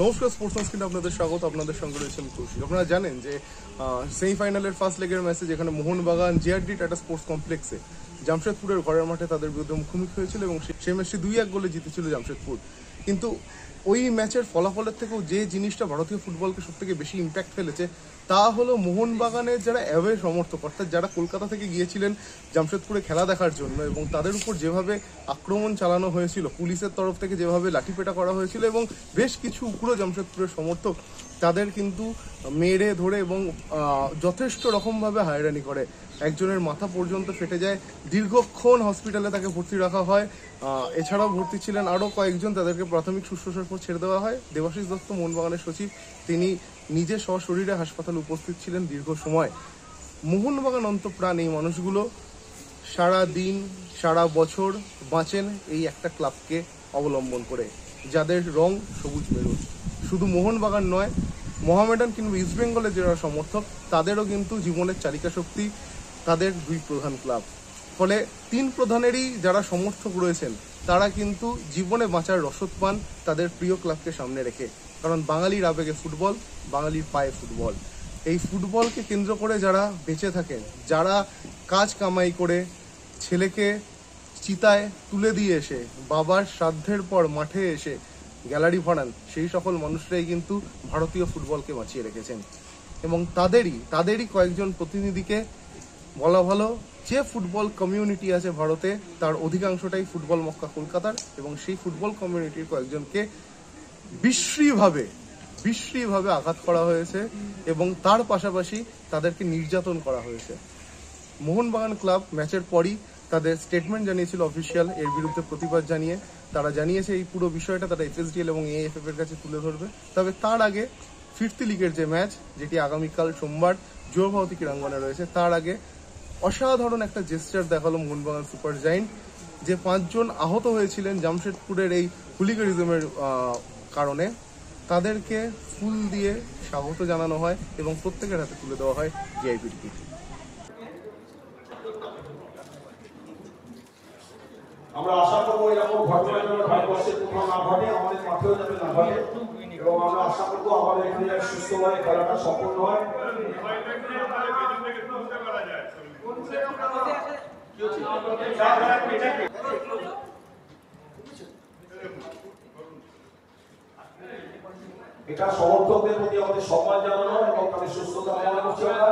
নমস্কার, স্পোর্টস স্ক্রিনে আপনাদের স্বাগত। আপনাদের সঙ্গে রয়েছে আমি কৌশিক। আপনারা জানেন যে সেমিফাইনালের ফার্স্ট লেগের ম্যাচে যেখানে মোহনবাগান জিআরডি টাটা স্পোর্টস কমপ্লেক্সে জামশেদপুরের ঘরের মাঠে তাদের বিরুদ্ধে মুখোমুখি হয়েছিল এবং সেই ম্যাচটি 2-1 গোলে জিতেছিল জামশেদপুর। কিন্তু ওই ম্যাচের ফলাফলের থেকেও যে জিনিসটা ভারতীয় ফুটবলকে সবথেকে বেশি ইম্প্যাক্ট ফেলেছে তা হলো মোহনবাগানের যারা অ্যাওয়ে সমর্থক, অর্থাৎ যারা কলকাতা থেকে গিয়েছিলেন জামশেদপুরে খেলা দেখার জন্য, এবং তাদের উপর যেভাবে আক্রমণ চালানো হয়েছিল, পুলিশের তরফ থেকে যেভাবে লাঠিপেটা করা হয়েছিল, এবং বেশ কিছু উগ্র জামশেদপুরের সমর্থক তাদের কিন্তু মেরে ধরে এবং যথেষ্ট রকমভাবে হয়রানি করে। একজনের মাথা পর্যন্ত ফেটে যায়, দীর্ঘক্ষণ হসপিটালে তাকে ভর্তি রাখা হয়। এছাড়াও ভর্তি ছিলেন আরও কয়েকজন, তাদেরকে প্রাথমিক শুশ্রূষার পর ছেড়ে দেওয়া হয়। দেবাশিস দত্ত, মোহনবাগানের সচিব, তিনি নিজে সশরীরে হাসপাতালে উপস্থিত ছিলেন দীর্ঘ সময়। মোহনবাগান অন্তঃপ্রাণ এই মানুষগুলো সারা দিন সারা বছর বাঁচেন এই একটা ক্লাবকে অবলম্বন করে, যাদের রং সবুজ মেরুন। শুধু মোহনবাগান নয়, মোহামেডান কিংবা ইস্টবেঙ্গলের যারা সমর্থক, তাদেরও কিন্তু জীবনের চালিকা শক্তি তাদের দুই প্রধান ক্লাব। ফলে তিন প্রধানেরই যারা সমর্থক রয়েছেন তারা কিন্তু জীবনে বাঁচার রসদ পান তাদের প্রিয় ক্লাবকে সামনে রেখে। কারণ বাঙালির আবেগে ফুটবল, বাঙালির পায়ে ফুটবল। এই ফুটবলকে কেন্দ্র করে যারা বেঁচে থাকেন, যারা কাজ কামাই করে ছেলেকে চিতায় তুলে দিয়ে এসে বাবার শ্রাদ্ধের পর মাঠে এসে গ্যালারি ভরান, সেই সকল মানুষরাই কিন্তু ভারতীয় ফুটবলকে বাঁচিয়ে রেখেছেন। এবং তাদেরই কয়েকজন প্রতিনিধিকে বলা ভালো, যে ফুটবল কমিউনিটি আছে ভারতে তার অধিকাংশটাই ফুটবল মক্কা কলকাতার, এবং সেই ফুটবল কমিউনিটির কয়েকজনকে বিশ্রীভাবে আঘাত করা হয়েছে এবং তার পাশাপাশি তাদেরকে নির্যাতন করা হয়েছে। মোহনবাগান ক্লাব ম্যাচের পরই তাদের স্টেটমেন্ট জানিয়েছিল অফিসিয়াল, এর বিরুদ্ধে প্রতিবাদ জানিয়ে তারা জানিয়েছে এই পুরো বিষয়টা তারা এফএসডিএল এবং এএফএফ এর কাছে তুলে ধরবে। তবে তার আগে ফিফথ লিগের যে ম্যাচ, যেটি আগামীকাল সোমবার জোরভারতী ক্রীড়াঙ্গনে রয়েছে, তার আগে অসাধারণ একটা জেস্টার দেখালো মোহনবাগান সুপার জায়েন্ট। যে 5 জন আহত হয়েছিলেন জামশেদপুরের এই হুলিগানিজমের কারণে, তাদেরকে ফুল দিয়ে স্বাগত জানানো হয় এবং প্রত্যেকের হাতে তুলে দেওয়া হয় ভিআইপি টিকিট। আমরা আশা করবো এরকম ঘটনা যেন ভারতবর্ষের কোথাও না ঘটে, আমাদের মাঠেও যাতে না ঘটে, এবং আমরা আশা করবো আমাদের এখানে সুস্থভাবে খেলাটা সম্পন্ন হয়। এটা সমর্থকদের প্রতি আমাদের সম্মান জানানো এবং তাদের সুস্থতা কামনা করছি আমরা।